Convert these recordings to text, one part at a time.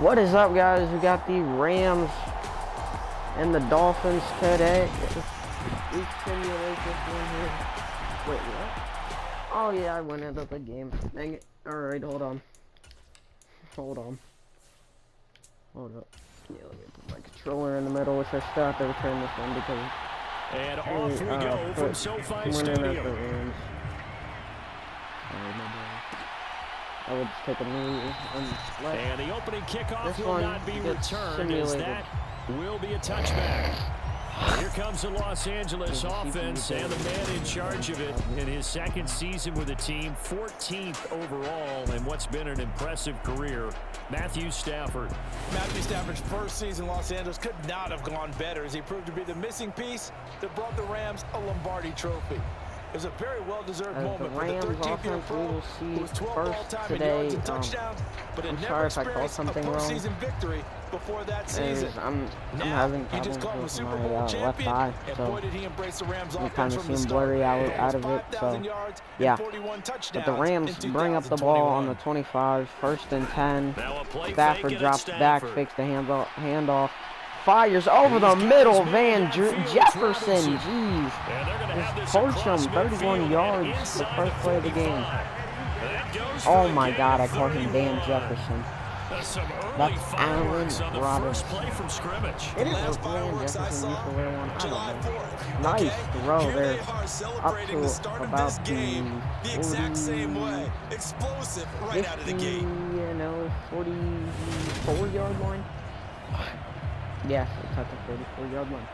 What is up, guys? We got the Rams and the Dolphins today. We simulate this one here. Wait, what? Oh yeah, I went into the game. Dang it. Alright, hold on. Hold up. Yeah, let me put my controller in the middle, which I still have to return this one because... And off we go from SoFi Stadium. I would just take a knee and the opening kickoff will not be returned as that will be a touchback. Here comes the Los Angeles offense and the man in charge of it in his second season with the team, 14th overall in what's been an impressive career. Matthew Stafford. Matthew Stafford's first season in Los Angeles could not have gone better as he proved to be the missing piece that brought the Rams a Lombardi trophy. It was a very well-deserved moment for the 13th-year pro who was 12th all-time in yards and touchdowns, but it never experienced a postseason victory before that season. I'm having problems with my left eye, so you kind of see him blurry out of it, so yeah. But the Rams bring up the ball on the 25, 1st and 10. Stafford drops back, fakes the handoff. Fires over the middle, Van Jefferson, jeez. Just torch him, 31 yards, the first play of the game. Oh my god, I call him Van Jefferson. That's Allen Robinson. It is Van Jefferson used to wear one, I don't know. Nice throw there, up to about the 44-yard line. Yes, it's at the 44-yard line.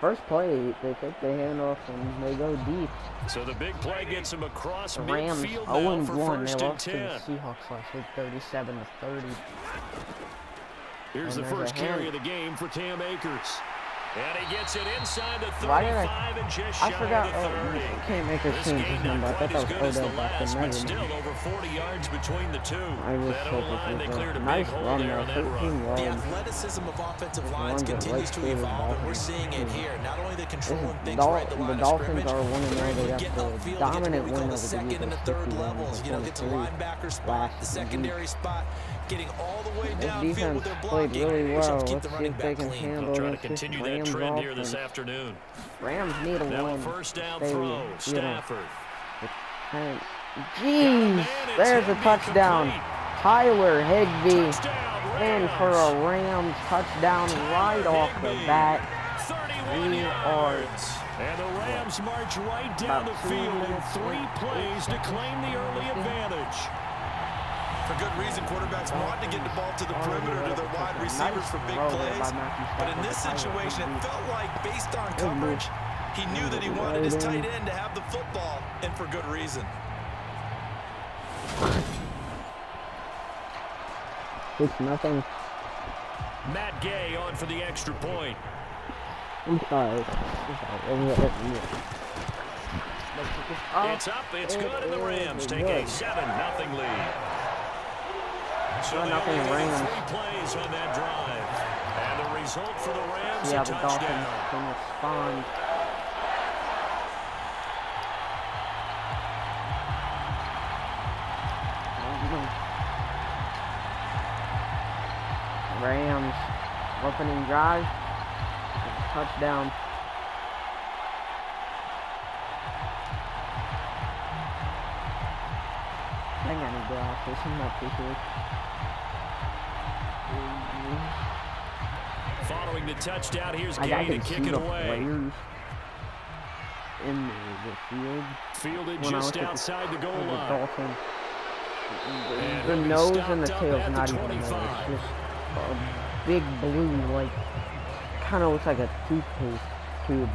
First play, they take the handoff and they go deep. So the big play gets them across the Rams midfield 0-1. for They lost to 10. the Seahawks last week, 37-30. Here's the first carry of the game for Cam Akers. And he gets it inside the 35 and just shy of the 30. Can't make her change his number. I thought that was Odell back in Still over 40 yards between the two. I was hoping it was a nice run there, 13 yards. The athleticism of offensive lines continues to evolve, and we're seeing it here. Not only the control and things right at the line of scrimmage, are winning there. They getting upfield, dominant we call the second and the third levels. You know, get to linebacker spot, the secondary spot, getting all the way downfield with their blocking. Really well. Keep the running back clean. We'll try to continue that trend here this afternoon. Rams need a now win. First down throw, Stafford. Jeez, there's a touchdown. Tyler Higbee in for a Rams touchdown right off the bat. 31 yards. And the Rams march right down the field in 3 plays to claim the early advantage. For good reason, quarterbacks want to get the ball to the perimeter to their wide receivers for big plays. But in this situation, it felt like, based on coverage, he knew that he wanted his tight end to have the football, and for good reason. It's nothing. Matt Gay on for the extra point. I'm sorry. It's up, it's good, and the Rams take a 7-0 lead. So nothing Rams. 3 plays on that drive. And the result for the Rams, yeah, a the touchdown. Dolphins can respond. Rams opening drive. Touchdown. I got any glasses, I'm not too sure. Following the touchdown, here's Gay to kick it away. In the field. Fielded just outside the goal line. The nose and the tail's not even there. It's just a big blue, like, kind of looks like a toothpaste tube.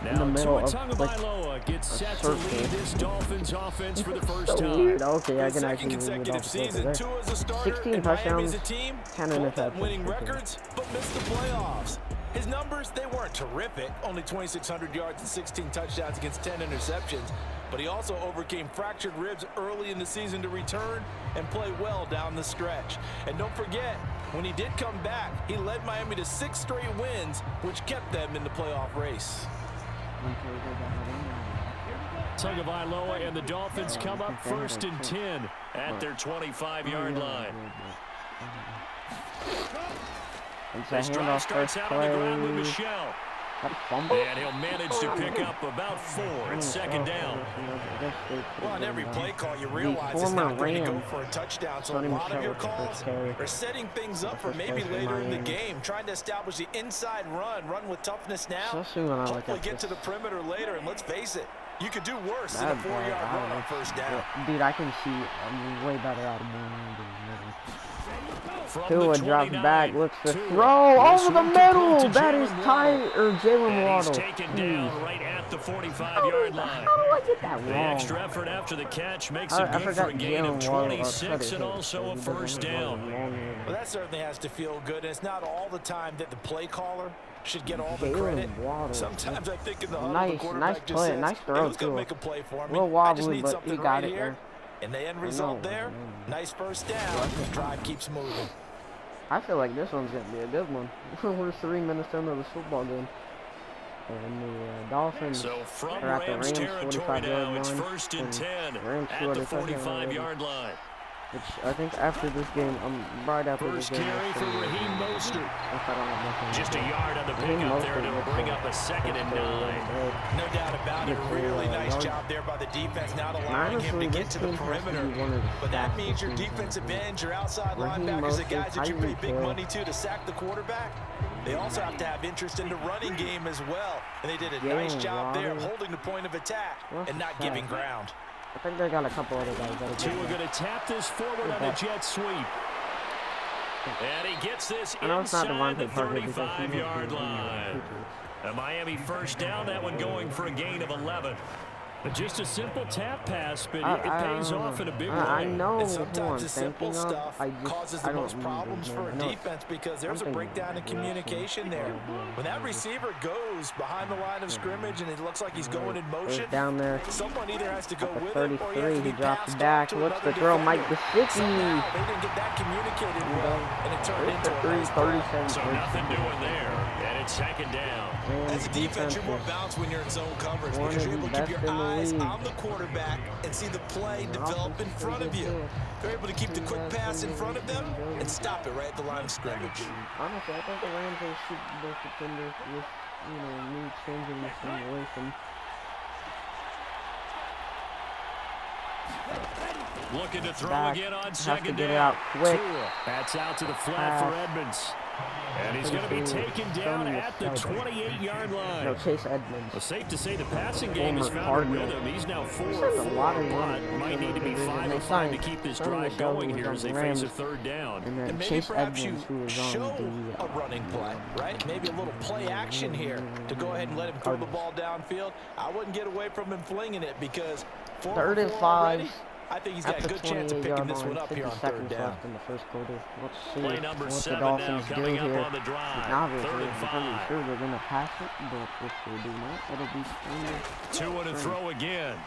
Now, in the middle of like gets set to lead this Dolphins offense for the first time. Weird. Okay, I can actually read it off season, 16 touchdowns, 10 interceptions. Winning records, but missed the playoffs. His numbers, they weren't terrific. Only 2,600 yards and 16 touchdowns against 10 interceptions. But he also overcame fractured ribs early in the season to return and play well down the stretch. And don't forget, when he did come back, he led Miami to 6 straight wins, which kept them in the playoff race. Tagovailoa and the Dolphins come up 1st and 10 at their 25-yard line. It's a handoff first play. And he'll manage to pick up about 4. It's second down. Well, on every play call, you realize it's not going to go for a touchdown. So a lot of your calls are setting things up for maybe later in the game, trying to establish the inside run with toughness now, hopefully get to the perimeter later. And let's face it, you could do worse than a 4-yard run on first down. Dude, I can see way better out of one. Tua drops back, looks to throw over the middle. That is tight, or Jalen Waddle. Taken down right at the 45-yard line. How do I get that wrong? The extra effort after the catch makes it good for a gain of 26 and also a first down. Well, that certainly has to feel good. And it's not all the time that the play caller should get all the credit. Sometimes I think in the huddle, the quarterback just says, nice throw, who's going to make a play for me? A little wobbly, but he got it there. And the end result there, nice first down. The drive keeps moving. I feel like this one's going to be a good one. We're 3 minutes into this football game. And the Dolphins are at the Rams 45-yard line. It's 1st and 10 at the 45-yard line. Which I think after this game, right after First this game. carry for Raheem Mostert. Just a yard on the pickup there to bring up a 2nd and 9. No doubt about it. Really nice job there by the defense, not allowing him to get to the perimeter. But that means your defensive ends, your outside linebackers, the guys that you pay big money to sack the quarterback. They also have to have interest in the running game as well. And they did a nice job there of holding the point of attack and not giving ground. I think they got a couple other guys that are Tua going to tap this forward on a jet sweep. And he gets this inside the 35-yard line. A Miami first down, that one going for a gain of 11. Just a simple tap pass, but it pays off in a big way. I know and sometimes the simple stuff causes the most problems for a defense because there's a breakdown in communication there. When that receiver goes behind the line of scrimmage and it looks like he's going in motion, down there, someone either has to go with it or he drops back. Looks to throw Mike Gesicki. They didn't get that communicated well, and it turned into a nice play. So nothing doing there, and it's second down. As a defense, you're more balanced when you're in zone coverage because you're able to keep your eyes on the quarterback and see the play develop in front of you. They're able to keep the quick pass in front of them and stop it right at the line of scrimmage. Honestly, I think the Rams are Super Bowl contenders with, me changing this simulation. Looking to throw again on second down. Get it out quick. That's out to the flat for Edmonds. And he's going to be taken down at the 28-yard line. No, Chase Edmonds. Well, safe to say the passing game has found a rhythm. He's now 4-4, but might need to be 5 of 5 to keep this drive going here as they face a third down. And maybe perhaps you show a running play, right? Maybe a little play action here to go ahead and let him throw the ball downfield. I wouldn't get away from him flinging it because 3rd and 5. I think he's got a good chance of picking this one up here on 3rd down. In the first quarter. Let's see Play number what 7 the Dolphins now coming do up here. on the drive. Obviously, 3rd and I'm 5. sure they're going to pass it, but if they do not, it'll be 2 to throw again.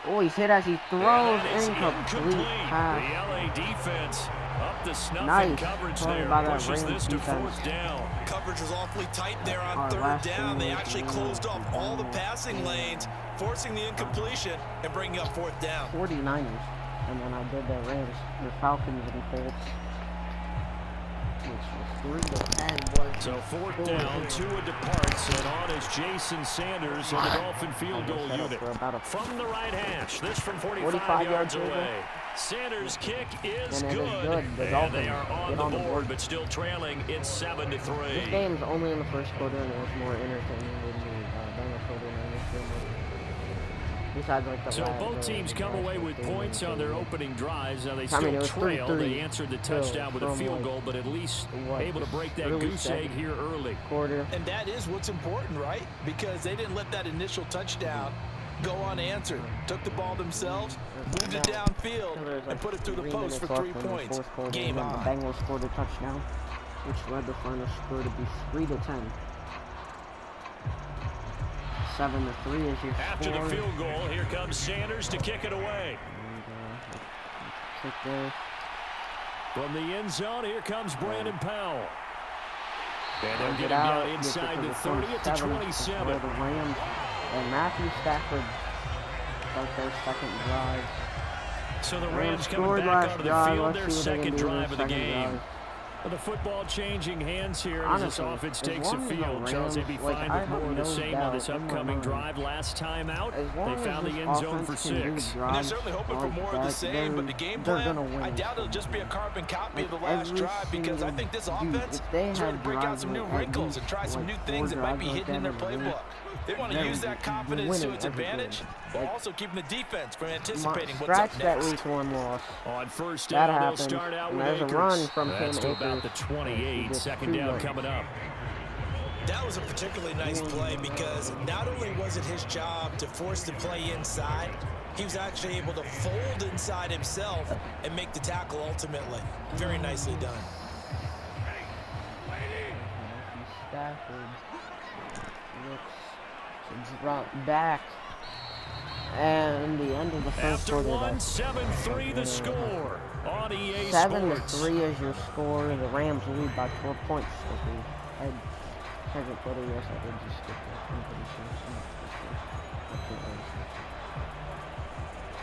Oh, he's hit as he throws. Incomplete The pass. LA defense up the snuff Nice. in coverage there. Pushes this to 4th down. Coverage was awfully tight there on 3rd down. They actually closed off all the passing lanes, forcing the incompletion and bringing up 4th down. 49ers. And then I did the Rams, the Falcons, and Colts. Which was 3-10. So 4th down, Tua departs, and on is Jason Sanders and the Dolphin field goal unit. From the right hash, this from 45 yards away. Sanders' kick is good. And they are on the board, but still trailing. It's 7-3. This game's only in the first quarter, and it was more entertaining than the Bengals 49ers game. Besides, like, so both teams come away with points on their opening drives. Now they still trail. They answered the touchdown with a field goal, but at least able to break that goose egg here early. And that is what's important, right? Because they didn't let that initial touchdown go unanswered. Took the ball themselves, moved it downfield, and put it through the post for 3 points. Game on. The Bengals scored a touchdown, which led the final score to be 3-10. 7-3 is your After score. the field goal, here comes Sanders to kick it away. From the end zone, here comes Brandon Powell. And they'll get him down inside the 30 at the 27. The Rams and Matthew Stafford start their second drive. So the Rams coming back onto the field, their second drive of the game. The football changing hands here Honestly, as this offense takes the field. Charles, they'd be fine with more of the same on this upcoming drive. Last time out, they found the end zone for 6. And they're certainly hoping for more of the same, but the game plan, I doubt it'll just be a carbon copy of the last drive, because I think this offense is ready to break out some new wrinkles and try some new things that might be hidden in their playbook. They want to use that confidence to its advantage, while also keeping the defense from anticipating what's up next. Scratch that week 1 loss. On first down, they'll start out with There's a run from That's to about the 28. Second down coming up. That was a particularly nice play, because not only was it his job to force the play inside, he was actually able to fold inside himself and make the tackle ultimately. Very nicely done. Stafford looks to drop back. And the end of the first quarter. 7-3 the score on EA 7-3 is your score. The Rams lead by 4 points. Second quarter, yes, I did just skip that. I'm pretty sure.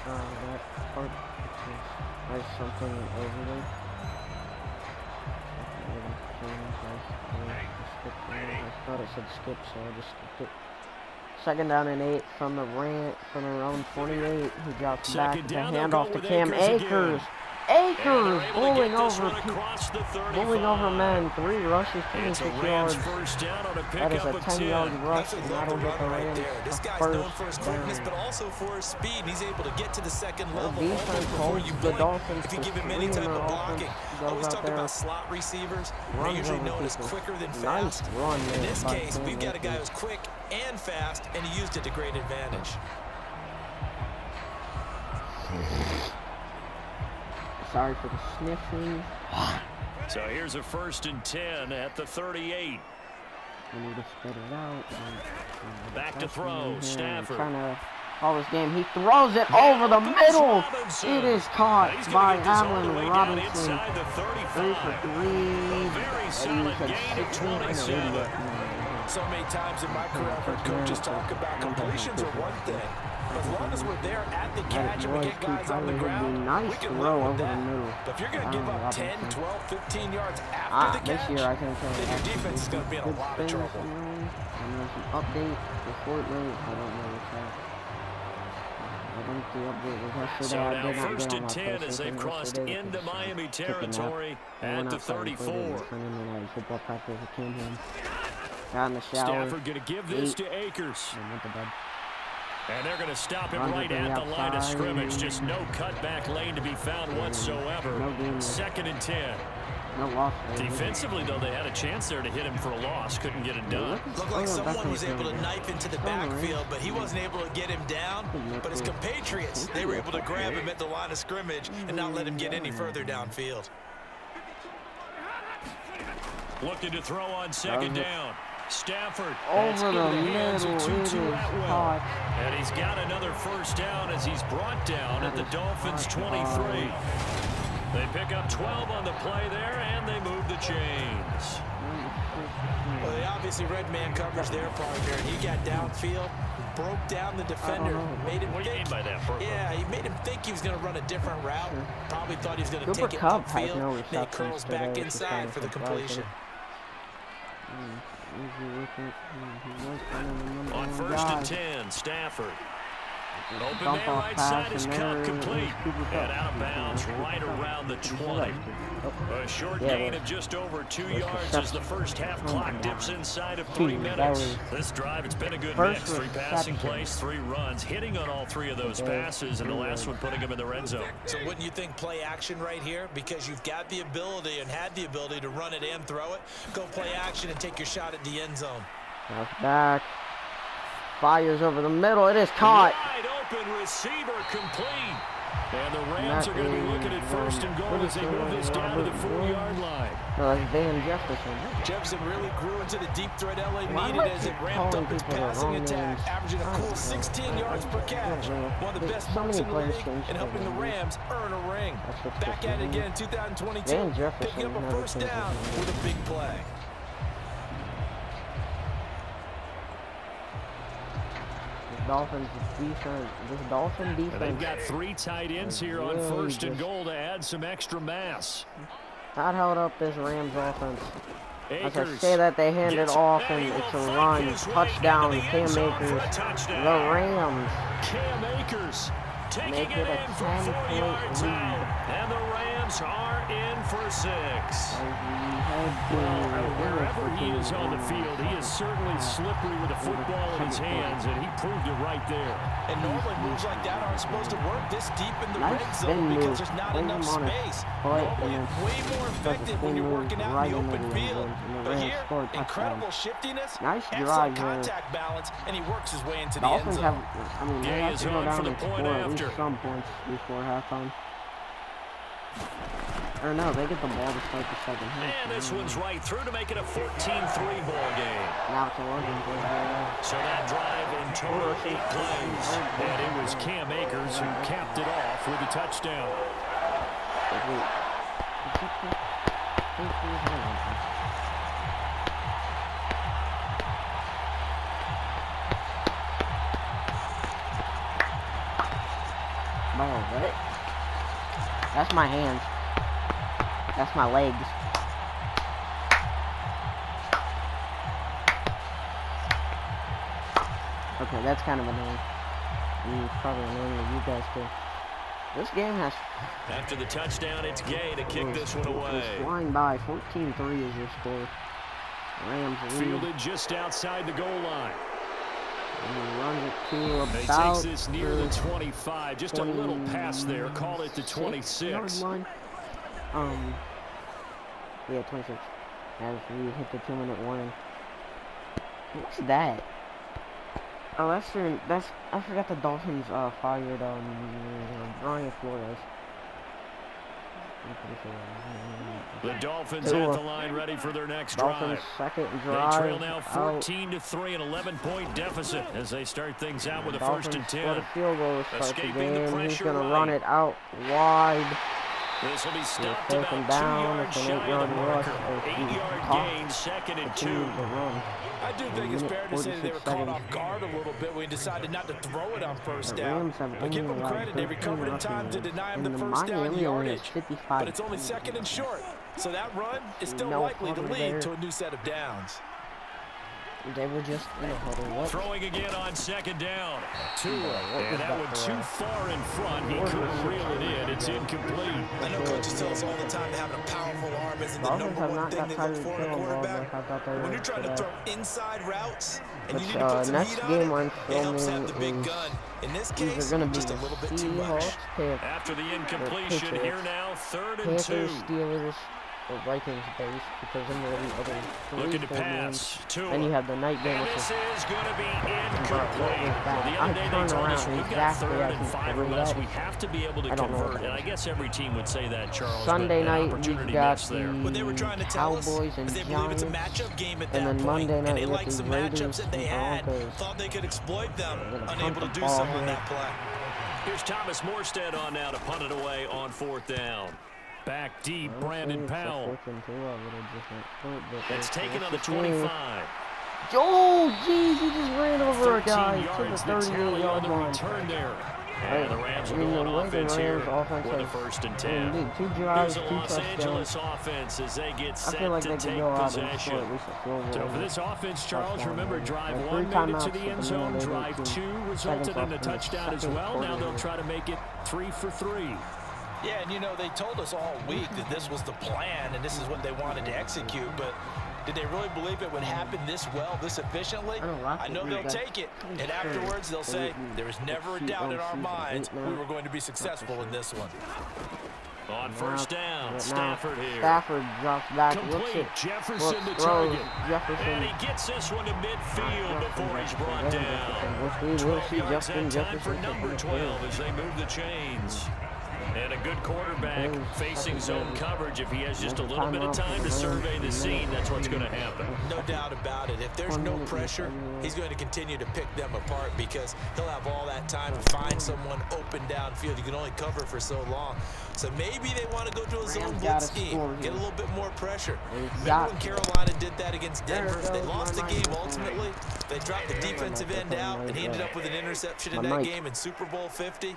That part, there's something over there. I thought it said skip, so I just skipped it. Second down and 8 from the round 28. He drops back the handoff to Cam Akers. Akers bowling over men. 3 rushes, 26 yards. That is a 10-yard rush, and that'll get the Rams This guy's known for his quickness, but also for his speed, and he's able to get to the second level before you blink. If you give him any type of blocking, always talk about slot receivers. They're usually known as quicker than fast. In this case, we've got a guy who's quick and fast, and he used it to great advantage. Sorry for the sniffing. So here's a 1st and 10 at the 38. We need to spread it out. Back to throw, Stafford. Trying to call this game. He throws it over the middle. It is caught by Allen Robinson. 3 for 3. Very solid gain of 27. So many times in my career, I've heard coaches talk about completions are one thing. As long as we're there at the catch and we get guys on the ground, we can live with that. But if you're going to give up 10, 12, 15 yards after the catch, then your defense is going to be in a lot of trouble. And there's an update for Fortnite. I don't know what's that. I think the update was yesterday. So now 1st and 10 as they've crossed into Miami territory at the 34. Got in the shower. Stafford going to give this to Akers. And they're going to stop him right at the line of scrimmage. Just no cutback lane to be found whatsoever. 2nd and 10. No loss. Defensively, though, they had a chance there to hit him for a loss. Couldn't get it done. Looked like someone was able to knife into the backfield, but he wasn't able to get him down. But his compatriots, they were able to grab him at the line of scrimmage and not let him get any further downfield. Looking to throw on 2nd down. Stafford over the middle, and he's got another 1st down as he's brought down at the Dolphins 23. They pick up 12 on the play there, and they move the chains. Well, they obviously red man covers their partner, and he got downfield, broke down the defender, made him think. Yeah, he made him think he was going to run a different route. Probably thought he was going to take it upfield. Then he curls back inside for the completion. On 1st and 10, Stafford. Open man right side is cut complete. And out of bounds right around the 20. A short gain of just over 2 yards as the first half clock dips inside of 3 minutes. This drive, it's been a good mix. 3 passing plays, 3 runs, hitting on all 3 of those passes, and the last one putting him in the red zone. So wouldn't you think play action right here? Because you've got the ability and had the ability to run it and throw it. Go play action and take your shot at the end zone. Back. Fires over the middle. It is caught. Wide open receiver complete. And the Rams are going to be looking at 1st and goal as they move this down to the 4-yard line. Van Jefferson. Jefferson really grew into the deep threat LA needed as it ramped up its passing attack, averaging a cool 16 yards per catch. One of the best marks in the league and helping the Rams earn a ring. Back at it again in 2022, picking up a 1st down with a big play. Dolphins defense. This Dolphin defense. They've got 3 tight ends here on 1st and goal to add some extra mass. That held up this Rams offense. As I say that, they hand it off, and it's a run. Touchdown, Cam Akers. The Rams make it a 10-point lead. And the Rams are in for 6. Wherever he is on the field, he is certainly slippery with a football in his hands, and he proved it right there. And normally moves like that aren't supposed to work this deep in the red zone because there's not enough space. Normally way more effective when you're working out in the open field. But here, incredible shiftiness, excellent contact balance, and he works his way into the end zone. They have to go down and score at least some points before halftime. Or no, they get the ball to start the second half. And this one's right through to make it a 14-3 ball game. Now it's a London play. So that drive in total 8 plays. And it was Cam Akers who capped it off with a touchdown. That's my hands. That's my legs. Okay, that's kind of annoying. Probably annoying to you guys too. This game has... After the touchdown, it's Gay to kick this one away. It's flying by. 14-3 is your score. Rams lead. Fielded just outside the goal line. And he runs it to about... He takes this near the 25. Just a little pass there. Call it the 26. Line. Yeah, 26. As we hit the 2-minute warning. What's that? Oh, I forgot the Dolphins fired Brian Flores. The Dolphins at the line ready for their next drive. Second drive. They trail now 14-3, an 11-point deficit as they start things out with a 1st and 10. Field goal to start the Escaping game. the pressure. He's going to run it out wide. This will be stopped He'll about take him 2 down. yards It's shy an of 8-yard the rush. marker. 8-yard gain, 2nd and 2. I do think it's fair to say that they were caught off guard a little bit when he decided not to throw it on 1st down. But give them credit, they recovered in time to deny him the 1st down yardage. But it's only 2nd and short. So that run is still likely to lead to a new set of downs. They were just in a huddle. Throwing again on 2nd down. And that one too far in front. He couldn't reel it in. It's incomplete. I know coaches tell us all the time that having a powerful arm isn't the #1 thing they look for in a quarterback. When you're trying to throw inside routes and you need to put some heat on it, it helps have the big gun. In this case, just a little bit too much. After the incompletion, here now, 3rd and 2. Steelers, or Vikings base, because in the other looking to pass. Then you have the night game. And this is going to be incomplete. The other day they told us we've got 3rd and 5 or less. We have to be able to convert. And I guess every team would say that, Charles. Sunday night, we've got the Cowboys and Giants. And then Monday night, we got the Raiders and Broncos. Thought they could exploit them, unable to do so on that play. Here's Thomas Morstead on now to punt it away on 4th down. Back deep, Brandon Powell. It's taken on the 25. Oh, jeez, he just ran over a guy to the 38-yard line. Return there. And the Rams will go on offense here with a 1st and 10. Here's a Los Angeles offense as they get set to take possession. So for this offense, Charles, remember, drive 1 made it to the end zone. Drive 2 resulted in a touchdown as well. Now they'll try to make it 3 for 3. Yeah, and you know, they told us all week that this was the plan and this is what they wanted to execute, but did they really believe it would happen this well, this efficiently? I know they'll take it, and afterwards they'll say, there was never a doubt in our minds we were going to be successful in this one. On 1st down, Stafford here. Stafford drops back, complete. Jefferson to target. And he gets this one to midfield before he's brought down. 12 yards that time for number 12 as they move the chains. And a good quarterback facing zone coverage. If he has just a little bit of time to survey the scene, that's what's going to happen. No doubt about it. If there's no pressure, he's going to continue to pick them apart because he'll have all that time to find someone open downfield. You can only cover for so long. So maybe they want to go to a zone blitz scheme, get a little bit more pressure. Remember when Carolina did that against Denver? They lost the game ultimately. They dropped the defensive end out, and he ended up with an interception in that game in Super Bowl 50.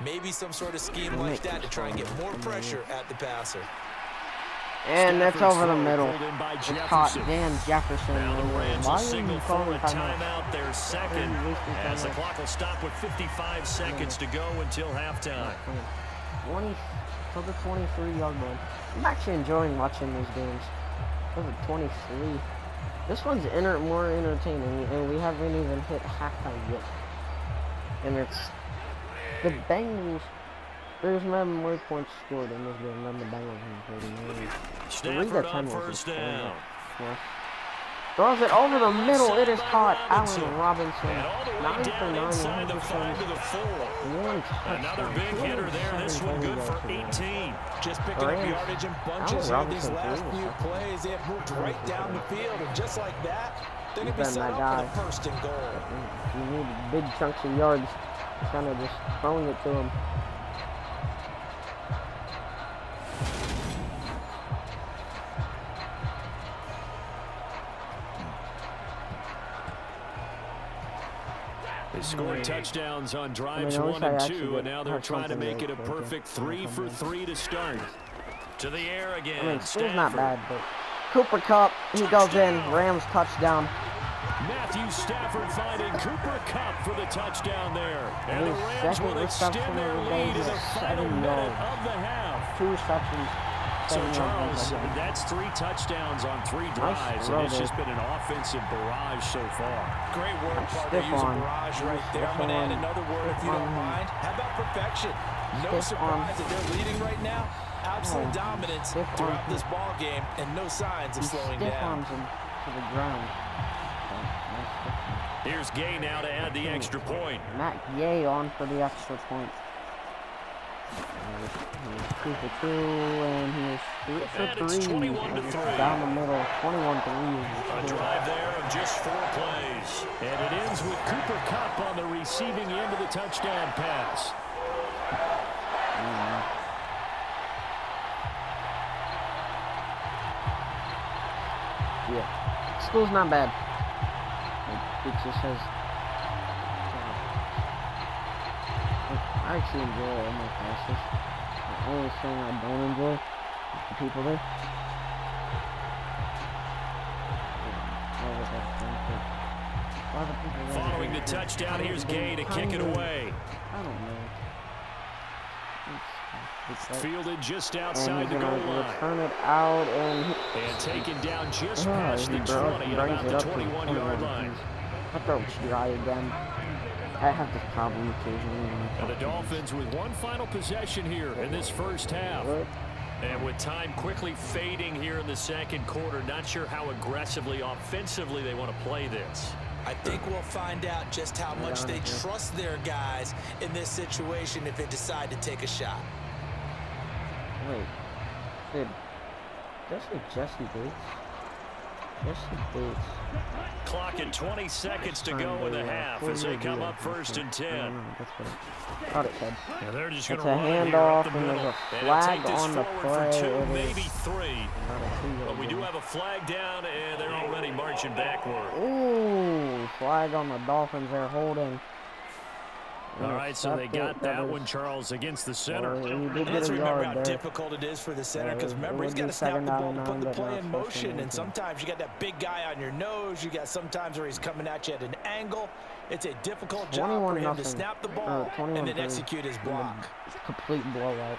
Maybe some sort of scheme like that to try and get more pressure at the passer. And that's over the middle. It's caught Dan Jefferson. Now the Rams will Why are signal you for calling a timeout, their second, as the clock will stop with 55 seconds to go until halftime. 20 to the 23-yard line. I'm actually enjoying watching these games. Over 23. This one's more entertaining, and we haven't even hit halftime yet. And it's the Bengals. There's more points scored in this game than the Bengals in 39. Stafford on first down. Throws it over the middle. It is caught. Allen Robinson. And all the way 9 for down 9. inside the 5 to the 4. Another big hitter there. This one good for 18. Just picking up yardage in bunches here these last few plays. They have moved right down the field, and just like that, they're going to be set up for the first and goal. You need big chunks of yards. Kind of just throwing it to him. They scored touchdowns on drives 1 and 2, and now they're trying to make it a perfect 3 for 3 to start. To the air again. It's not bad, but Cooper Kupp, he goes in. Rams touchdown. Matthew Stafford finding Cooper Kupp for the touchdown there. And the Rams will extend their lead in the final minute of the half. 2 receptions. So, Charles, that's 3 touchdowns on 3 drives, and it's just been an offensive barrage so far. Great word, partner. Use a barrage right there. I'm going to add another word if you don't mind. How about perfection? No surprise that they're leading right now. Absolute dominance throughout this ball game, and no signs of slowing down. Him to the ground. Here's Gay now to add the extra point. Matt Gay on for the extra point. He's 2 for 2, and he is 3 for 3. 21 to 3. Down the middle, 21-3. A drive there of just 4 plays. And it ends with Cooper Kupp on the receiving end of the touchdown pass. Yeah. School's not bad. It just says... I actually enjoy all my classes. The only thing I don't enjoy is the people there. Following the touchdown, here's Gay to kick it away. I don't know. It's fielded just outside the goal line. Turn it out and taken down just past the 20 at about the 21-yard line. My throat's dry again. I have this problem occasionally. And the Dolphins with one final possession here in this first half. And with time quickly fading here in the second quarter, not sure how aggressively, offensively they want to play this. I think we'll find out just how much they trust their guys in this situation if they decide to take a shot. Wait. Did Jesse Bates? Jesse Bates. Clock at 20 seconds to go in the half as they come up 1st and 10. That's what I thought it said. Yeah, they're just it's going a to run handoff, here and the there's middle. a flag on the play. For 2, maybe 3. But we do have a flag down, and they're already marching backward. Ooh, flag on the Dolphins. They're holding. All right, so they got that one, Charles, against the center. Let's remember how difficult it is for the center, because remember, he's got to snap the ball to put the play in motion, and sometimes you got that big guy on your nose. You got sometimes where he's coming at you at an angle. It's a difficult job for him to snap the ball and then execute his block. Complete blowout.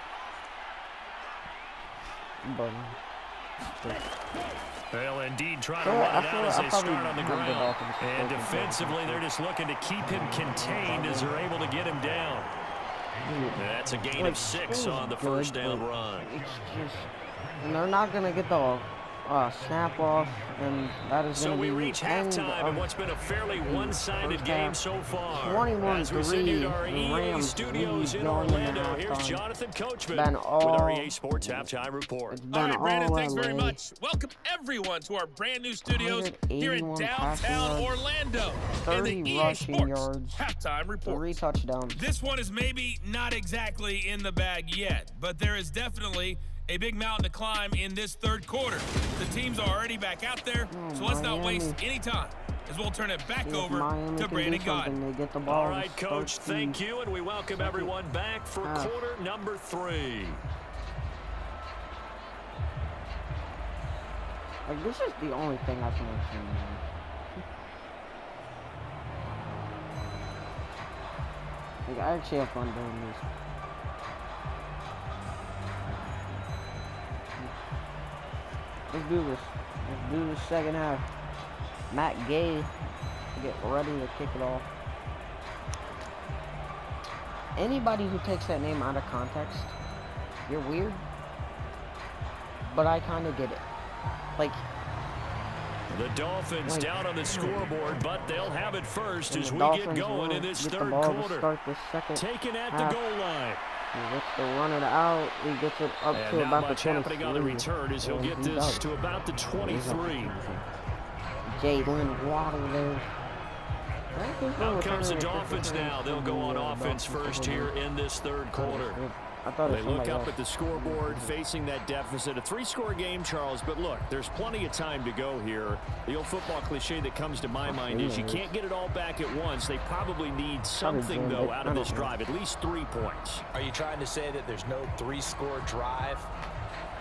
They'll indeed try to run it out as they start on the ground. And defensively, they're just looking to keep him contained as they're able to get him down. That's a gain of 6 on the first down run. It's just, and they're not going to get the snap off, and that is going to be So we reach halftime in what's been a fairly one-sided game so far. 21-3. As we send you to our EA studios in Orlando, here's Jonathan Coachman with our EA Sports Halftime Report. All right, Brandon, thanks very much. Welcome everyone to our brand new studios here in downtown Orlando and the EA Sports Halftime Report. 3 touchdowns. This one is maybe not exactly in the bag yet, but there is definitely a big mountain to climb in this third quarter. The teams are already back out there, so let's not waste any time as we'll turn it back over to Brandon Godden. All right, Coach, thank you, and we welcome everyone back for quarter number 3. Like, this is the only thing I can mention. Like, I actually have fun doing this. Let's do this. Let's do the second half. Matt Gay, get ready to kick it off. Anybody who takes that name out of context, you're weird. But I kind of get it. Like, the Dolphins down on the scoreboard, but they'll have it first as we get going in this third quarter. Start the second Taken at half. the goal line. He gets to run it out. He gets it up to about the 23. Happening on the return as he'll get this to about the 23. Jalen Waddle there. Out comes the Dolphins now. They'll go on offense first here in this third quarter. They look up at the scoreboard, facing that deficit. A 3-score game, Charles, but look, there's plenty of time to go here. The old football cliche that comes to my mind is you can't get it all back at once. They probably need something, though, out of this drive, at least 3 points. Are you trying to say that there's no 3-score drive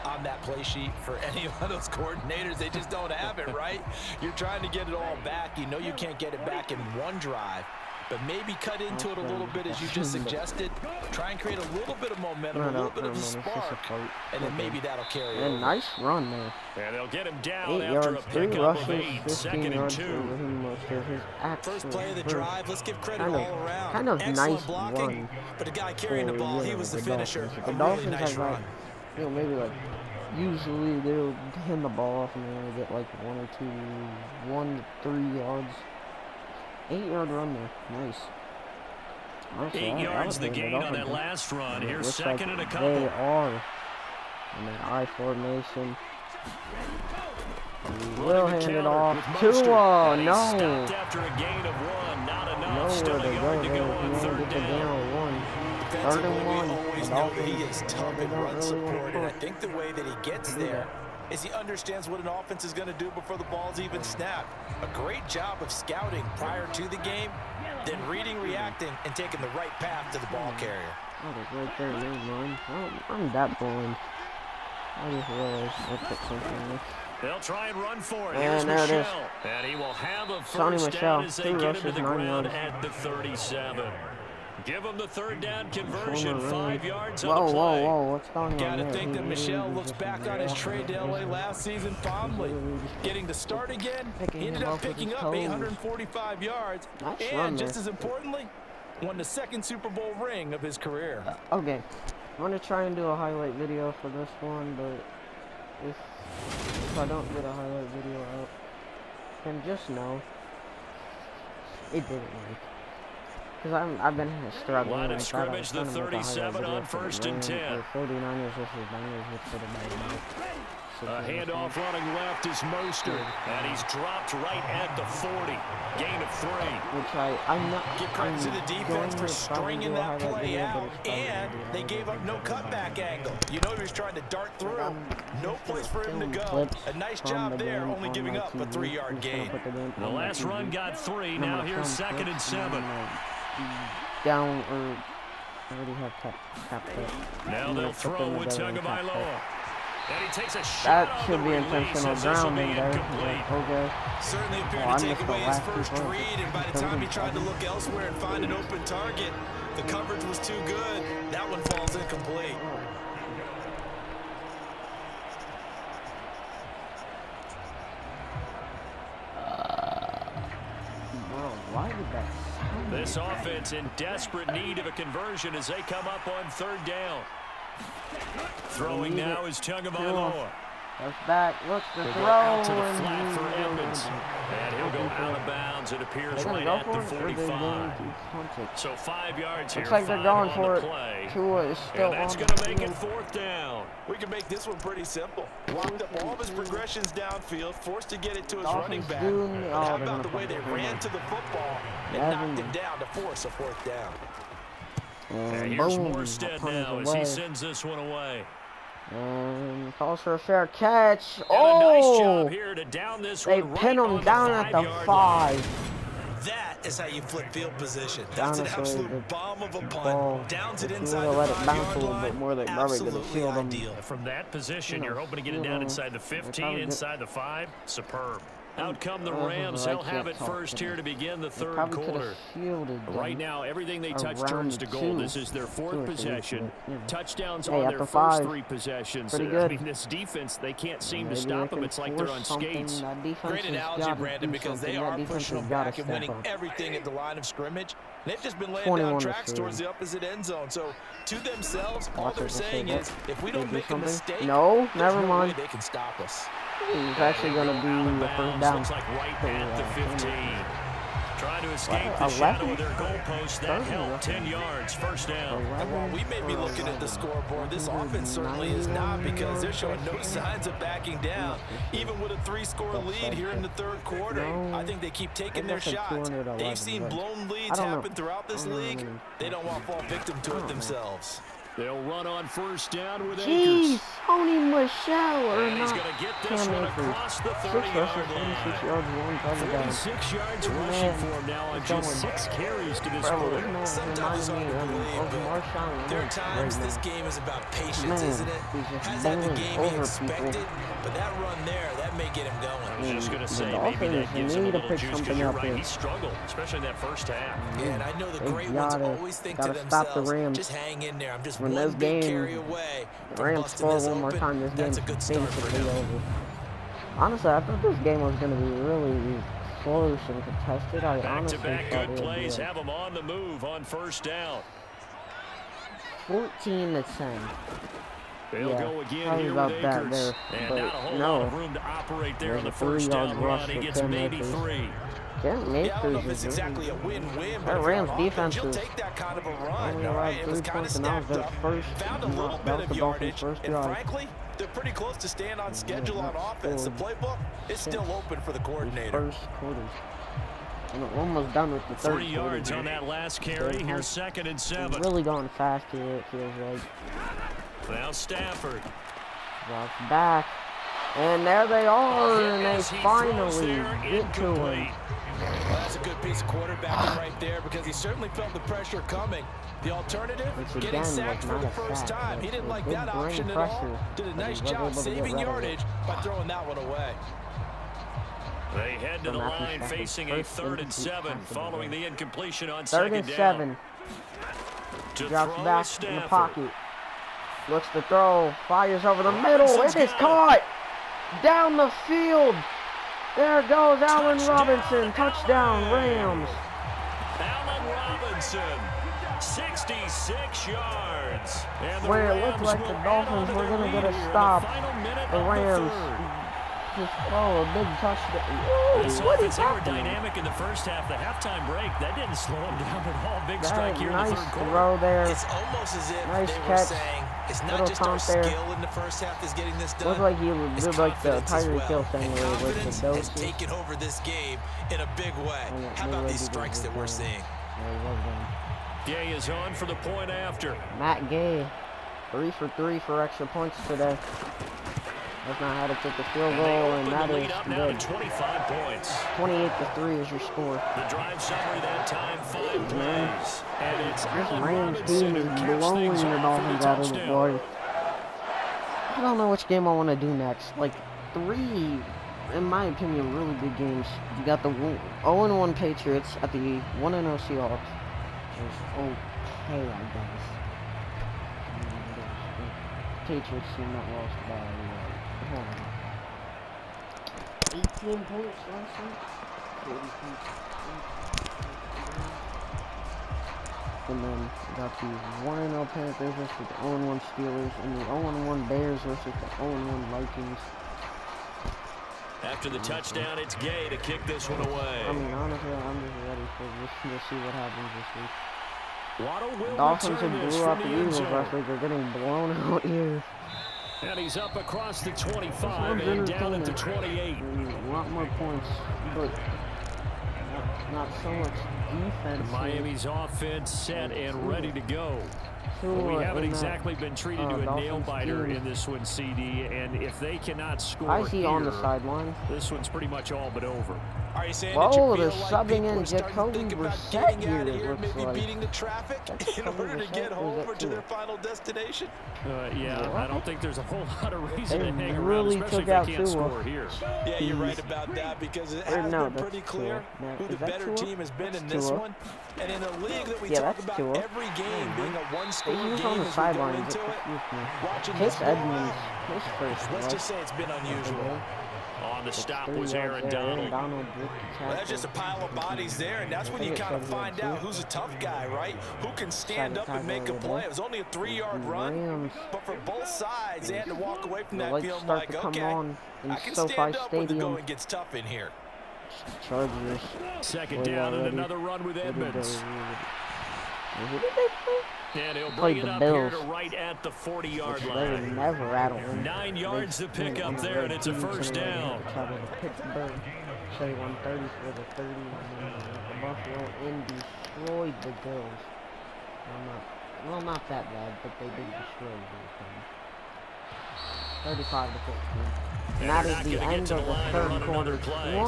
on that play sheet for any of those coordinators? They just don't have it, right? You're trying to get it all back. You know you can't get it back in one drive. But maybe cut into it a little bit as you just suggested. Try and create a little bit of momentum, a little bit of a spark, and then maybe that'll carry over. Nice run there. And they'll get him down 8 after yards, a 3 pickup of rushes, 8, 15 2nd yards and 2. First play of the drive, let's give credit Kind of, all around. kind of Excellent nice blocking, run. but the guy carrying the ball, he was the finisher. The Dolphins have like, you know, maybe like, usually they'll hand the ball off and they'll get like 1 to 3 yards. 8-yard run there, nice. Honestly, 8 yards the gain on that last run. Here's second and a couple. They are in an I formation. He will hand it off to no. After a gain of 1, not enough. Still a yard to go on third down. Third and 1. Always know that he is tough in run support, and I think the way that he gets there is he understands what an offense is going to do before the ball's even snapped. A great job of scouting prior to the game, then reading, reacting, and taking the right path to the ball carrier. Right there, I'm that blind. I just realized I put something in this. They'll try and run for it. And Here's there it is. Michelle. And he will have a Sonny first Michelle, down as they 2 get rushes, him to the 9 ground yards. at the 37. Give him the third down conversion, 5 yards whoa, on the play. Whoa, what's going on there? Gotta think that Michelle looks back on his trade to LA last season fondly. Getting to start again, he ended up picking up 845 yards, and just as importantly, won the 2nd Super Bowl ring of his career. Okay, I'm gonna try and do a highlight video for this one, but if I don't get a highlight video out, then just know it didn't work. Because I've been struggling. Line of scrimmage, the 37 on 1st and 10. 49ers versus Bengals, which would have been a handoff running left is Mostert, and he's dropped right at the 40. Gain of 3. Which I'm not. Give credit to the defense for stringing that play out, and they gave up no cutback angle. You know he was trying to dart through. No place for him to go. A nice job there, only giving up a 3-yard gain. The last run got 3. Now here's 2nd and 7. Down or already have tapped it. Now they'll throw with Tagovailoa. And he takes a shot. That should be intentional grounding there. Okay. Certainly appeared to take away his first read, and by the time he tried to look elsewhere and find an open target, the coverage was too good. That one falls incomplete. Why did that sound? This offense in desperate need of a conversion as they come up on third down. Throwing now is Tagovailoa. That's back. Looks to throw. Out to the flat for Edmonds. And he'll go out of bounds. It appears right at the 45. So 5 yards here. Looks like they're going for it. Tua is still and that's going to make it 4th down. We can make this one pretty simple. Locked up all of his progressions downfield, forced to get it to his running back. How about the way they ran to the football and knocked him down to force a 4th down? And here's Morstead now as he sends this one away. And calls for a fair catch. And a nice job here to down this they one pin right him down at the 5. That is how you flip field position. That's an absolute bomb of a punt. Downs it If you inside would the have let it bounce a 5-yard little bit line. more, they probably could have Absolutely sealed them. ideal. From that position, you're hoping to get it down inside the 15, inside the 5. Superb. Out come the Rams. They'll have it first here to begin the third quarter. Right now, everything they touch turns to gold. This is their 4th possession. Touchdowns on their first 3 possessions. I mean, this defense, they can't seem to stop them. It's like they're on skates. Great analogy, Brandon, because they are pushing them back and winning everything at the line of scrimmage. They've just been laying down tracks towards the opposite end zone. So, to themselves, all they're saying is, if we don't make a mistake, no, never mind. They can stop us. It's actually going to be the first down. Looks like right at the 15. Trying to escape the shadow of their goalpost. That helped. 10 yards, first down. And while we may be looking at the scoreboard, this offense certainly is not, because they're showing no signs of backing down. Even with a 3-score lead here in the third quarter, I think they keep taking their shots. They've seen blown leads happen throughout this league. They don't want to fall victim to it themselves. They'll run on first down with Jeez, Akers. Tony Michelle or And he's not. going to get this one across the 30-yard line. 46 yards rushing for him now on just 6 carries to this point. Sometimes it's hard to believe, but there are times this game is about patience, isn't it? Has had the game he expected, but that run there, that may get him going. I was just going to say, maybe that gives him a little juice, because you're right, he struggled, especially in that first half. Yeah, and I know the great ones always think to themselves, just hang in there. I'm just one big carry away. The Rams score one more time, this game's basically over. Honestly, I thought this game was going to be really close and contested. I honestly Back-to-back thought good plays it have them on the move on first down. 14-10. They'll go again here with Akers. And not a whole lot of room to operate there on the first down run. He gets maybe 3. Yeah, I don't know if it's exactly a win-win, but that Rams defense you'll is take that kind of a run. only All right, allowed it was 3 kind of points, and that was stacked their up, first. found a little That bit was of the yardage, Dolphins' first and drive. frankly, they're pretty close to staying on schedule on offense. The playbook is still open for the coordinator. First quarter. And we're almost done with the third 3 yards on that last carry. Here's 2nd and 7. It's really going fast here, it feels like. Now Stafford. Drops back. And there they are, and they finally get to him. Well, that's a good piece of quarterbacking right there, because he certainly felt the pressure coming. The alternative, getting sacked for the first time. He didn't like that option at all. Did a nice job saving yardage by throwing that one away. They head to the line facing a 3rd and 7 following the incompletion on 3rd and 7. Drops back in the pocket. Looks to throw. Fires over the middle. It is caught. Down the field. There goes Allen Robinson. Touchdown, Rams. Allen Robinson, 66 yards. Where it looked like the Dolphins were going to get a stop. The Rams just, a big touchdown. Whoa, what is happening? Dynamic in the first half. The halftime break, that didn't slow them down at all. Big strike here in the third quarter. Throw there. It's almost as if nice they catch. were saying, it's not just our skill in the first half that's getting this done. Looked like he did like the Tyreek Hill thing where he with the doses. Has taken over this game in a big way. How about these strikes that we're seeing? Gay is on for the point after. Matt Gay, 3 for 3 for extra points today. That's not how to take the field goal, and that is good. 25 points. 28-3 is your score. The drive summary that time, 5 plays. And it's this Rams team is blowing the Dolphins out of the water. I don't know which game I want to do next. Like 3, in my opinion, really good games. You got the 0-1 Patriots at the 1-0 Seahawks. Which is okay, I guess. Patriots team that lost by 18 points last week. 40 points. And then we got the 1-0 Panthers versus the 0-1 Steelers, and the 0-1 Bears versus the 0-1 Vikings. After the touchdown, it's Gay to kick this one away. I mean, honestly, I'm just ready for this to see what happens this week. The Dolphins who blew out the Eagles last week are getting blown out here. And he's up across the 25 and down at the 28. A lot more points, but not so much defense. Miami's offense set and ready to go. Well, we haven't exactly been treated to a nail-biter in this one, CD, and if they cannot score I see here, on the sideline. This one's pretty much all but over. Are you saying whoa, that you they're feel like subbing people in are starting to think Jacoby about Brissett getting here, out of it here, looks maybe like. beating the traffic in order to get home or to their final destination? Yeah, I don't think there's a whole lot of reason to hang around, really especially took if out they can't Tua. score here. Yeah, you're right about that because it has been pretty clear who the better team has been in this one. And in a league that we talk about every game being a one-score game as we go into it, watching this Edmonds, let's just say it's been unusual. On the stop was Aaron Donald. Well, that's just a pile of bodies there, and that's when you kind of find out who's a tough guy, right? Who can stand up and make a play. It was only a 3-yard run, but for both sides, they had to walk away from that feeling like, okay, I can stand up when the going gets tough in here. Chargers. Second down and another run with Edmonds. And he'll bring it up here to right at the 40-yard line. Never rattle. 9 yards to pick up there, and it's a first down. Pittsburgh, 130 for the 30. Buffalo and destroyed the Bills. Well, not that bad, but they did destroy the 35 to 15. And that is the end of the third quarter.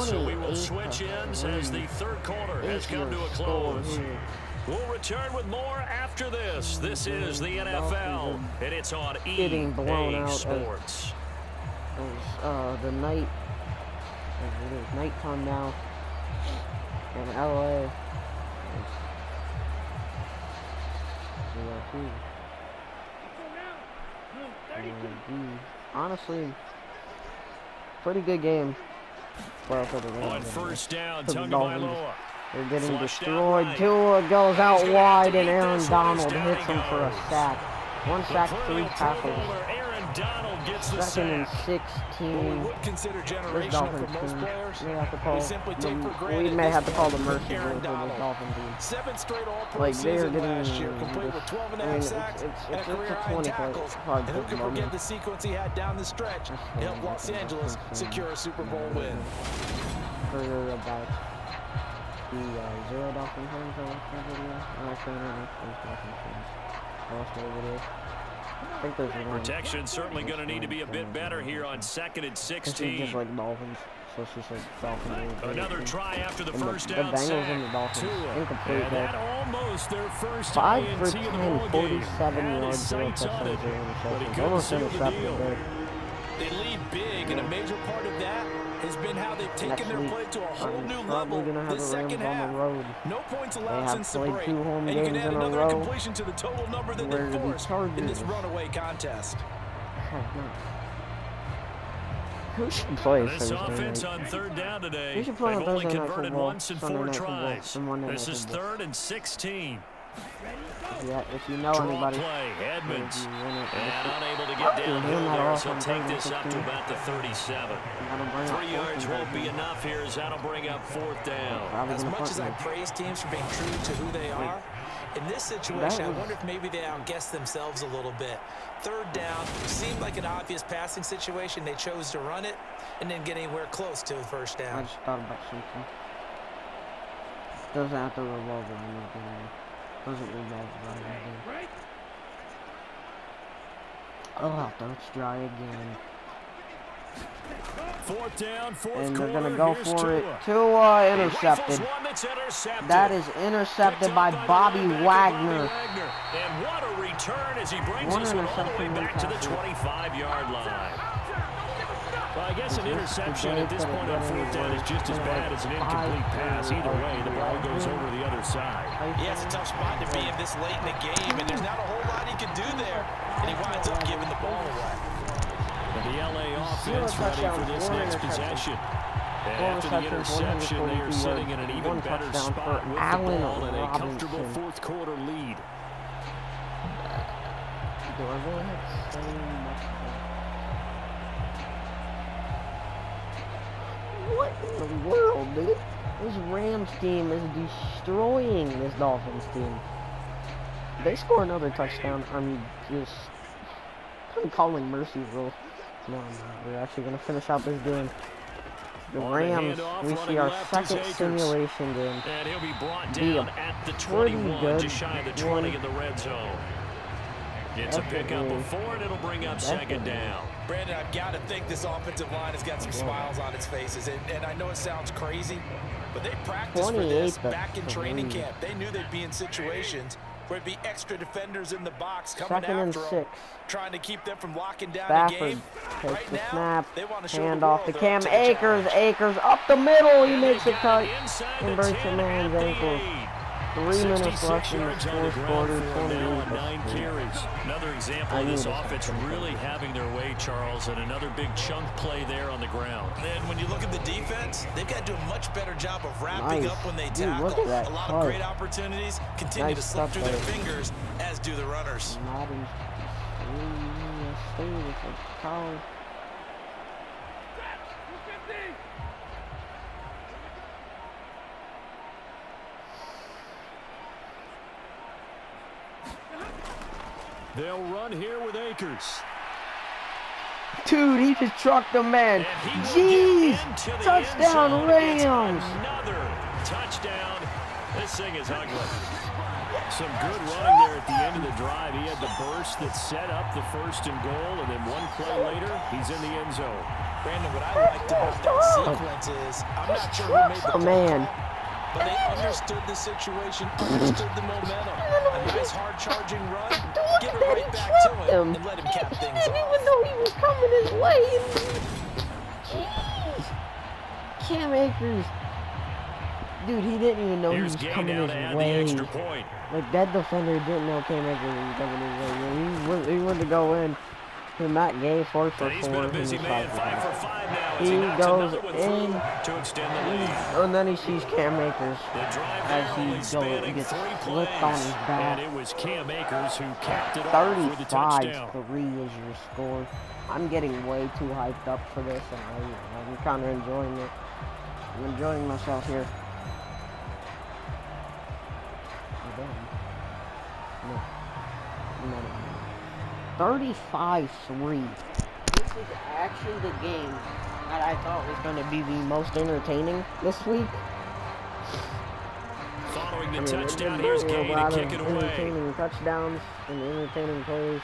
So we will switch ends as the third quarter has come to a close. We'll return with more after this. This is the NFL, and it's on EA Sports. The night, it is nighttime now in LA. Honestly, pretty good game. Well, for the on first down, Tagovailoa. They're getting destroyed. Tua goes out wide, and Aaron Donald hits him for a sack. 1 sack, 3 tackles. Second and 16. This Dolphins team may have to call. We may have to call the mercy rule for this Dolphins team. Like they are getting. It's a 20-point hard and who can forget the sequence he had down the stretch to help Los Angeles secure a Super Bowl win. Further about the 0 Dolphin fans I watched that video. I'm actually not those Dolphin fans. I watched that video. I think there's one. Protection's certainly going to need to be a bit better here on 2nd and 16. It's just like Dolphins, so it's just like Dolphins. Another try after the first the down Bengals sack. and the Dolphins. Incomplete. And that almost their first 5 for INT of the 10, ball 47 game. yards, 0 touchdowns, 0 interceptions. Almost intercepted. They lead big, and a major part of that has been how they've taken their play to a whole new level this second half. No points allowed since the break, and you can add another incompletion to the total number that they forced in this runaway contest. Who should play this offense on third down today? They've only converted once in 4 tries. This is 3rd and 16. Yeah, if you know anybody. Play, Edmonds. And unable to get down there, so he'll take this up to about the 37. 3 yards won't be enough here as that'll bring up 4th down. As much as I praise teams for being true to who they are, in this situation, I wonder if maybe they outguessed themselves a little bit. 3rd down seemed like an obvious passing situation. They chose to run it and didn't get anywhere close to the first down. I just thought about something. Doesn't have to revolve anything. Doesn't revolve around anything. Oh, let's try again. 4th down, 4th and they're quarter. Gonna go for it. Tua intercepted. That is intercepted by Bobby Wagner. And what a return as he brings us all the way back to the 25-yard line. Well, I guess an interception at this point on 4th down is just as bad as an incomplete pass. Either way, the ball goes over the other side. Yeah, it's a tough spot to be in this late in the game, and there's not a whole lot he can do there. And he winds up giving the ball away. And the LA offense ready for this next possession. And after the interception, they are sitting in an even better spot with the ball in a comfortable 4th quarter lead. What in the world, dude? This Rams team is destroying this Dolphins team. They score another touchdown. I'm calling mercy rule. No, we're actually going to finish out this game. The Rams, we see our second simulation game. And he'll be brought down at the 21, just shy of the 20 in the red zone. It's a pickup of 4, and it'll bring up 2nd down. Brandon, I've got to think this offensive line has got some smiles on its faces. And I know it sounds crazy, but they practiced for this back in training camp. They knew they'd be in situations where it'd be extra defenders in the box coming after them, trying to keep them from locking down the game. Takes the snap, hand off to Cam Akers. Akers up the middle. He makes a cut and breaks a man's ankle. 3 minutes left in the fourth quarter. 9 carries. Another example of this offense really having their way, Charles, and another big chunk play there on the ground. And when you look at the defense, they've got to do a much better job of wrapping up when they tackle. A lot of great opportunities continue to slip through their fingers, as do the runners. They'll run here with Akers. Dude, he just trucked the man. Jeez! Touchdown, Rams! Another touchdown. This thing is ugly. Some good running there at the end of the drive. He had the burst that set up the 1st and goal, and then one play later, he's in the end zone. Brandon, what I liked about that sequence is, I'm not sure who made the man. But they understood the situation, understood the momentum. A nice hard-charging run, give it right back to him, and let him cap things off. Even though he was coming his way. Jeez. Cam Akers. Dude, he didn't even know he was coming his way. Like, that defender didn't know Cam Akers was coming his way. He went to go in. And Matt Gay 4 for 4. He's been a busy man, 5 for 5 now. He goes in, to extend the lead. And then he sees Cam Akers as he gets flipped on his back. And it was Cam Akers who capped it off with the touchdown. 35-3 is your score. I'm getting way too hyped up for this, and I'm kind of enjoying it. I'm enjoying myself here. No. 35-3. This is actually the game that I thought was going to be the most entertaining this week. Following the touchdown, here's Gay to kick it away. Entertaining touchdowns and entertaining plays.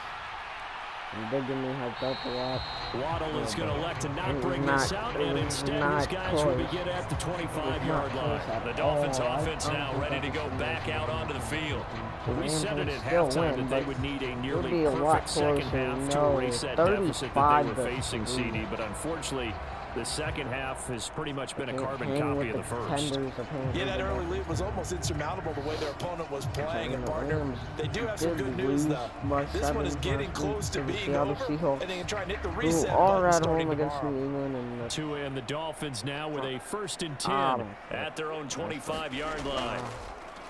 And they're getting me hyped up a lot. Waddle is going to elect to not bring this out, and instead these guys will begin at the 25-yard line. The Dolphins offense now ready to go back out onto the field. We said it at halftime that they would need a nearly perfect second half to erase that deficit that they were facing, CD, but unfortunately, the second half has pretty much been a carbon copy of the first. Yeah, that early lead was almost insurmountable the way their opponent was playing. And partner, they do have some good news though. This one is getting close to being over, and they can try and hit the reset button starting tomorrow. Tua and the Dolphins now with a 1st and 10 at their own 25-yard line.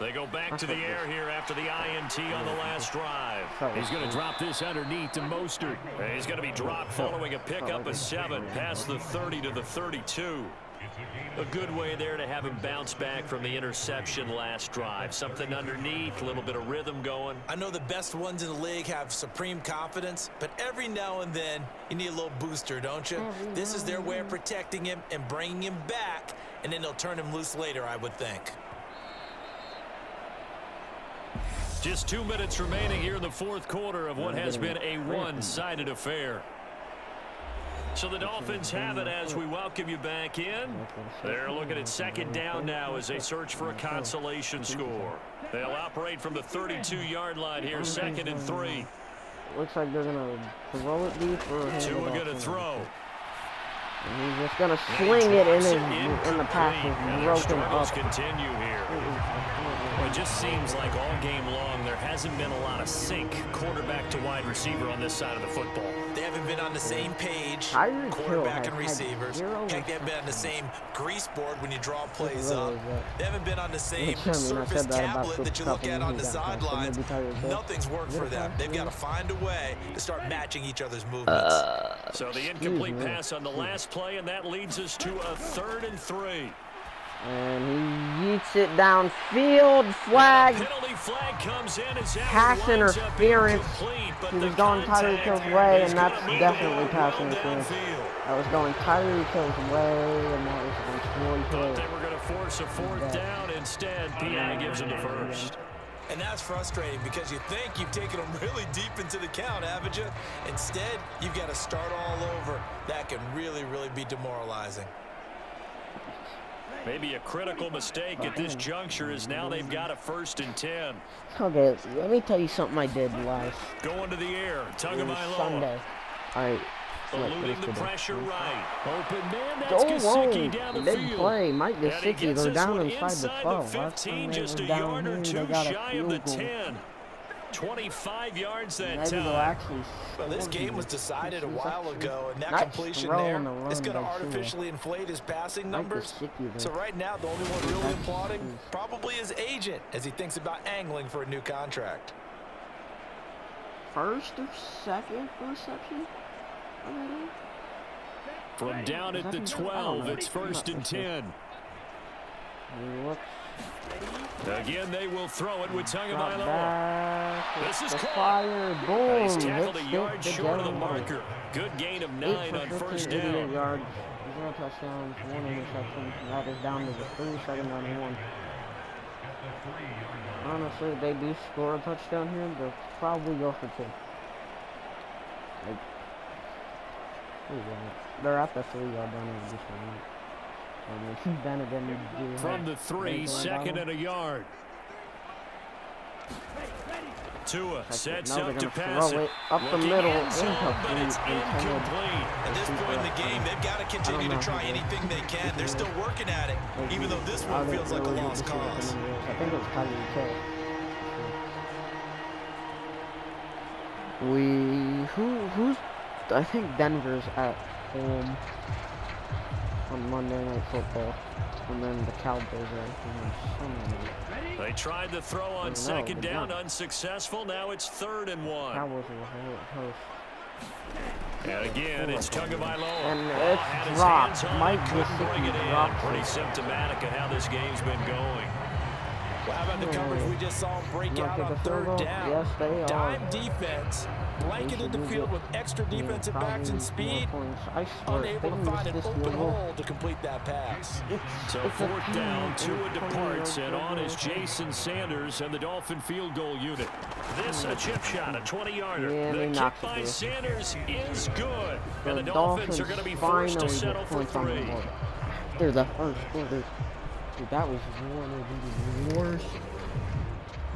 They go back to the air here after the INT on the last drive. He's going to drop this underneath to Mostert. He's going to be dropped following a pickup of 7 past the 30 to the 32. A good way there to have him bounce back from the interception last drive. Something underneath, a little bit of rhythm going. I know the best ones in the league have supreme confidence, but every now and then you need a little booster, don't you? This is their way of protecting him and bringing him back, and then they'll turn him loose later, I would think. Just 2 minutes remaining here in the fourth quarter of what has been a one-sided affair. So the Dolphins have it as we welcome you back in. They're looking at 2nd down now as they search for a consolation score. They'll operate from the 32-yard line here, 2nd and 3. Looks like they're going to throw it deep. Tua going to throw. And he's just going to sling it in the pass is broken up. Continue here. Well, it just seems like all game long there hasn't been a lot of sync quarterback to wide receiver on this side of the football. They haven't been on the same page, quarterback and receivers. Heck, they haven't been on the same grease board when you draw plays up. They haven't been on the same surface tablet that you look at on the sidelines. Nothing's worked for them. They've got to find a way to start matching each other's movements. So the incomplete pass on the last play, and that leads us to a 3rd and 3. And he yeets it downfield. Flag. Penalty flag comes in as pass interference. He was going Tyreek Hill's way, and that's definitely pass interference. That was going Tyreek Hill's way, and that was going Troy Hill. They were going to force a 4th down. Instead, P.I. gives him the first. And that's frustrating because you think you've taken them really deep into the count, haven't you? Instead, you've got to start all over. That can really, really be demoralizing. Maybe a critical mistake at this juncture is now they've got a 1st and 10. Okay, let me tell you something I did last Going to the air, Tagovailoa. Sunday. Alright. Eluding the pressure right. Open man, that's whoa, Gesicki down the big field. play. Mike Gesicki, they're down inside the 12. 15, just a yard or two shy of the 10. 25 yards that time. Well, this game was decided a while ago, and that completion there is going to artificially inflate his passing numbers. So right now, the only one really applauding probably his agent as he thinks about angling for a new contract. First or second reception? From down at the 12, it's 1st and 10. Again, they will throw it with Tagovailoa. This is fire. Boom. He's tackled a yard short of the marker. Good gain of 9 on 1st down. 0 touchdowns, 1 interception. That is down to the 2nd down and 1. Honestly, if they do score a touchdown here, they'll probably go for 2. They're at the 3-yard line at this point. From the 3, 2nd and a yard. Tua sets up to pass it. Up the middle. But it's incomplete. At this point in the game, they've got to continue to try anything they can. They're still working at it, even though this one feels like a lost cause. I think it was Kylie Who's I think Denver's at home on Monday Night Football, and then the Cowboys are at home. They tried to throw on 2nd down, unsuccessful. Now it's 3rd and 1. Cowboys are host. And again, it's Tagovailoa. And it's dropped. Mike Gesicki dropped. Pretty symptomatic of how this game's been going. Well, how about the coverage we just saw him break out on 3rd down? Yes, they are. Dime defense, blanketed the field with extra defensive backs and speed, unable to find an open hole to complete that pass. So 4th down, Tua departs, and on is Jason Sanders and the Dolphin field goal unit. This a chip shot, a 20-yarder. The kick by Sanders is good, and the Dolphins are going to be forced to settle for 3. After the first quarter. Dude, that was one of the worst.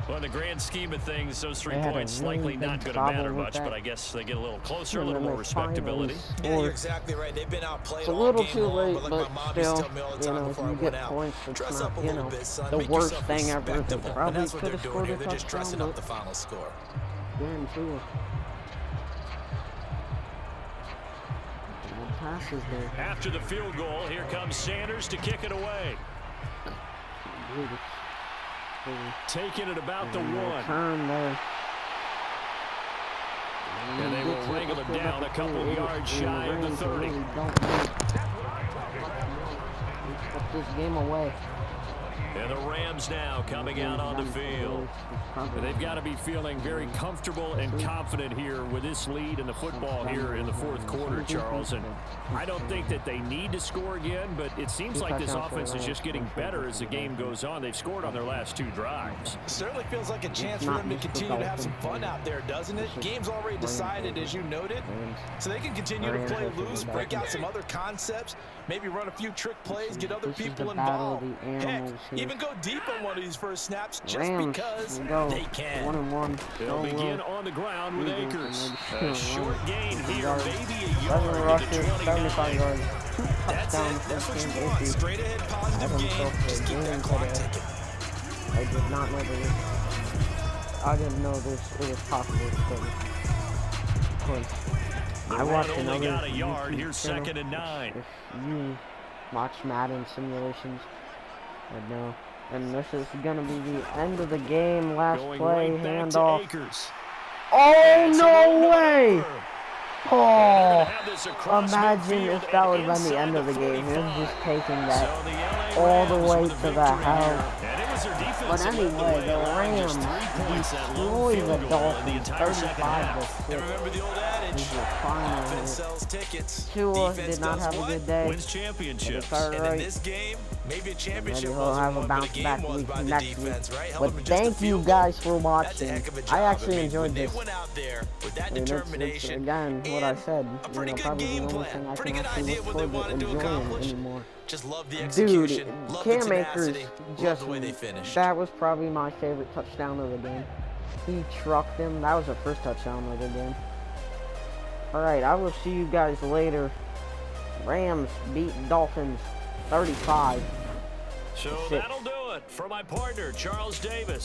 Well, in the grand scheme of things, those 3 points likely not going to matter much, but I guess they get a little closer, a little more respectability. Yeah, you're exactly right. They've been outplayed all game long. It's a little too late, but still, you know, if you get points, it's not, you know, the worst thing ever. They probably could have scored a touchdown, they're just dressing up the final score. Guarantee. Passes there. After the field goal, here comes Sanders to kick it away. Taking it about the 1. Turn there. And they will wrangle him down a couple yards shy of the 30. Put this game away. And the Rams now coming out on the field. They've got to be feeling very comfortable and confident here with this lead in the football here in the 4th quarter, Charles. And I don't think that they need to score again, but it seems like this offense is just getting better as the game goes on. They've scored on their last 2 drives. Certainly feels like a chance for them to continue to have some fun out there, doesn't it? Game's already decided, as you noted, so they can continue to play loose, break out some other concepts, maybe run a few trick plays, get other people involved. Heck, even go deep on one of these first snaps just because they can. 1-1. They'll begin on the ground with Akers. A short gain here, maybe a yard to the 75 yards. That's it. That's what you want. Straight ahead positive game. Just keep that clock ticking. I did not know this. I didn't know this. It was possible to score. I watched only another got a yard. YouTube Here's channel. 2nd and 9. If you watch Madden simulations, I know. And this is going to be the end of the game. Last Going play, right back handoff. to Akers. Oh, no way! Oh, imagine if that would have been the end of the game. He was just taking that all the way to the house. But anyway, the Rams destroy the Dolphins 35-6. And remember the old adage, advantage. Offense sells tickets. Tua did not have a good day. Wins championships. And in this game, maybe a championship Maybe he'll have a bounce back week by the next defense, week. right? But thank you guys for watching. I actually enjoyed this. They went out there with that It's determination. again, what I said. Pretty good probably game the only plan. thing I Pretty can good actually idea look what they forward to wanted to enjoying accomplish. anymore. Just love the Dude, execution. Love the Cam Akers tenacity. Love just, the way they finished. that was probably my favorite touchdown of the game. He trucked him. That was the first touchdown of the game. Alright, I will see you guys later. Rams beat Dolphins 35. So that'll do it for my partner, Charles Davis.